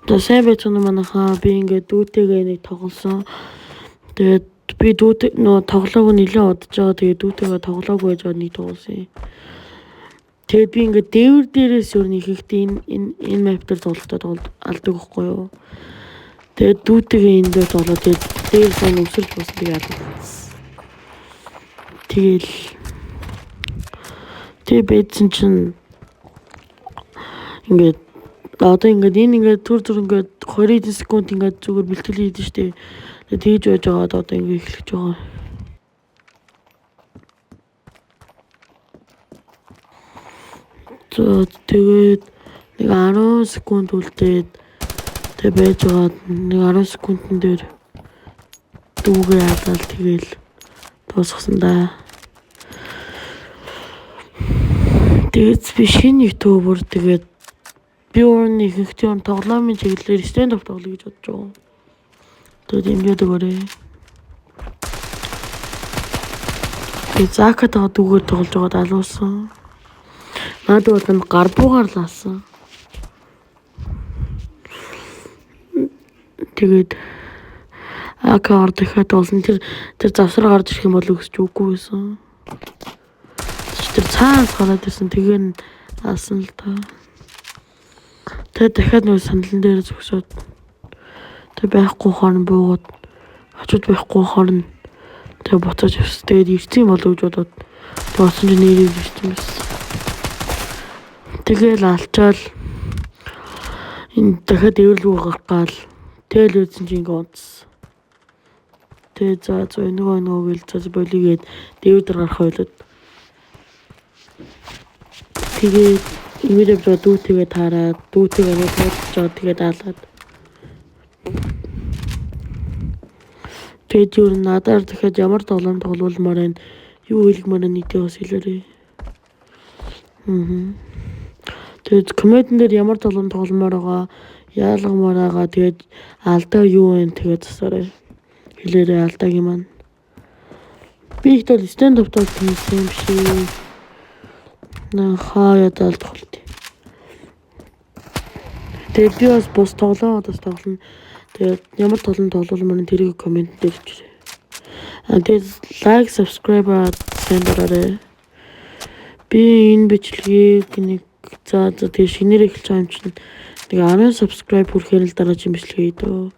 За сайн байцгаана манайхаа. Би ингээд дүүтэйгээ нэг тоглосон. Тэгээд би дүүтэй нөө тоглоог нь нэлээд удаж байгаа. Тэгээд дүүтэйгээ тоглоог байж байгаа нэг тоглосон. Тэгээд би ингээд дээвэр дээрээс юу нэг ихтэй энэ map дээр тоглолтод алдаг байхгүй юу. Тэгээд дүүтэйгээ энэ дээр тоглоо. Тэгээд дээрээс нь өсөрч босдог яадаг. Тэгээд бэдсэн чинь ингээд одоо ингээд түр ингээд 20 секунд ингээд зүгээр бэлтгэл хийдэж штэ. Тэгээд тэгж байж байгаа одоо ингээд эхлэж байгаа. Тэгээд нэг 10 секунд үлдээд тэг байж байгаа. Нэг 10 секундын дээр дүүгээ хадаад тэгэл дуусгасан да. Тэгээд би шинэ ютубер тэгээд би өөрний ихэнхдээ тоглоомын чиглэлээр stand up тоглоё гэж бодож байгаа. Тэгээд ингээд өгөөрэй. Тэгээд закатаа дүүгээр тоглож байгаад алуусан. Наад бол гар буугаар лаасан. Тэгээд акаар дахиад болсон тэр завсар гарч ирэх юм бол өсч үгүй байсан. Тэр цаас гараад ирсэн тэгээ алсан л та. Тэгээд дахиад нэг сандлан дээр зөксөд тэг байхгүй хорн буугаад хажууд байхгүй хорн тэг буцаж явсан. Тэгээд ирсэн юм болов гэж бодоод боосон ч нэрийг ирсэн байсан. Тэгэл алчаал энэ дахиад эвэрлүү гарах гал тэгэл үдсэн чинь ингээд унтсан. Тэгээд за нөгөө гэл за болигээд дээвэр дээр гарах ойлоод тэгээд имэдээ дүүтэйгээ таараад дүүтэйгээ нэг тайлбарчаад тэгээд даалаад тэгээд юу надаар дахиад ямар тоглоом тоглуулмаар байна юу хэлмээр нийтээ бас хэлээрэй. Тэгээд комментэн дээр ямар тоглоом тогломоор байгаа яалгамаар байгаа тэгээд алдаа юу вэ тэгээд засаарай хэлээрэй алдаагийн маань. Би ихтэй stand up тоглосон юм шиг хаяа талдахлаа. Тэгээд би бас бус тоглоом тоглоно. Тэгээд ямар тоглоом тоглуулмаар тэрийг коммент дээр бичээрэй. Тэгээд лайк, subscribe хийгээрэй. Би энэ бичлэгийг нэг за тэгээд шинээр эхэлж байгаа юм чинь нэг 10 subscribe хүрэхээр л дараагийн бичлэгээ дөө.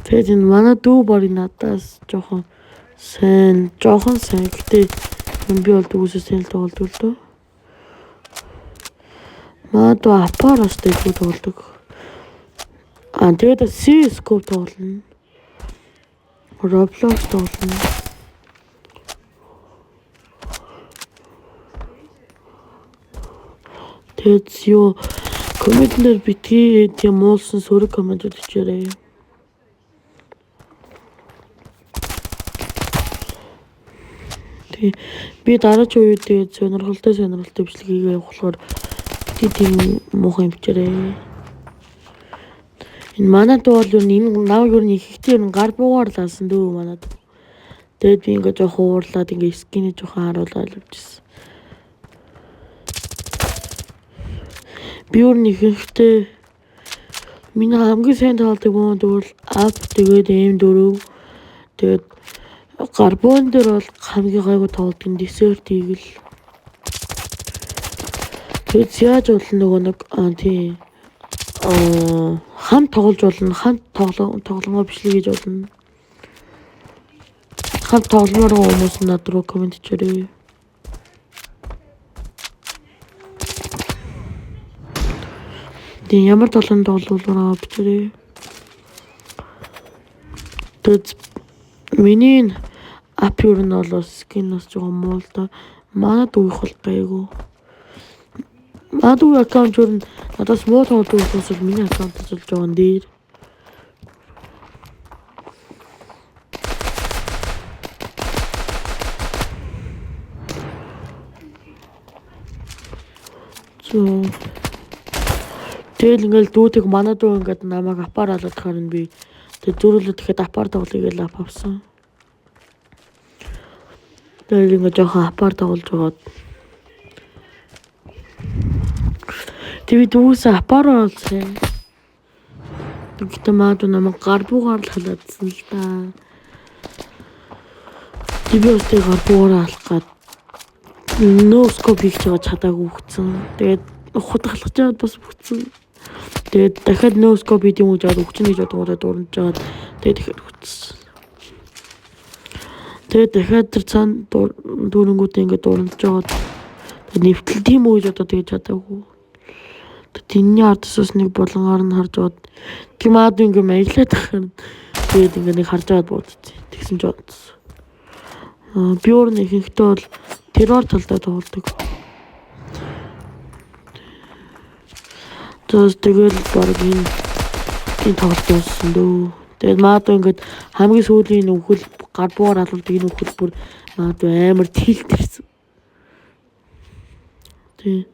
Тэгээд энэ манай дүү барыг надаас жоохон сайн гэтээ би бол дүүсээ сайн л тоглодог л дөө. Манай дүү апараас дэвгүй тоглодог. Тэгээд CS:GO тоглоно. Roblox тоглоно. Тэгээд юу комментээр битгий тийм уулсан сөрөг коммент бичээрэй. Би дараагийн үед тэгээд сонирхолтой бичлэгийг явуулахаар тийм муухай бичээрэй. Энэ манай дүү бол юу ихтэй гар буугаар лаасан дөө манай дүү. Тэгээд би ингээд жоох уурлаад ингээд скинээ жоохон харуулаад явчихсан. Би ихтэй миний хамгийн сайн тоглодог мод бол ап тэгээд M4 тэгээд гарбон дээр бол хамгийн гайгүй тоглодог десерт игэл. Тэгээд яаж болно нөгөө тийм хамт тоглож болно. Хамт тоглоомоо бичлэг хийж болно. Хамт тогломоор хүмүүс над руу коммент хийрээ. Ямар тоглоом тоглуулмаар бичээрэй. Тэгээд миний ап юу нь бол скинээс жоохон муу л да. Манай дүүх бол байгуу. Манай дүү аккаунт юу надаас муу тоглодог учраас миний аккаунт ажиллаж байгаа юм дээр. Тэгэл ингээл дүүтэйг манай дүү ингээд намайг апаар алаад харна би. Тэгээд зөрүүлээд тэгэхэд апаар тоглоё гэж ап авсан. Тэгээд ингээ жоохон апаар тоглож байгаад. Тэгээд дүүсээ апаар олсон. Тэгтээ магадгүй намайг гар буугаар л халаадсан л да. Би өөртөө гар буугаар алах гээд носкоп хийж байгаа чадаагүй өгцөн. Тэгээд хутгалж жаад бас өгцөн. Тэгээд дахиад носкоп хийх юм уу жаад өгчнө гэж бодгоодаа дурнж жаад тэгээд дахиад өгцсөн. Тэгээд дахиад тэр цаана дүүрэнгүүд ингээд дурнж жаад нэвтэл тийм үү гэж одоо тэгээд чадаагүй. Тинний ардсаас нэг булангаар нь харж бод. Гимаад ингээ маяглаад тахаар тэгээд ингээ нэг харж аваад бодчих. Тэгсэн ч бодсон. Би өөр нэг ихэнхдээ бол террор талдаа тоглодог. Тэгэл баг энэ тоглолт болсон дөө. Тэгээд маадуу ингээд хамгийн сүүлийн үхэл гар буугаар алуулдаг энэ үхэл бүр маадуу амар тэлтэрсэн. Тэг.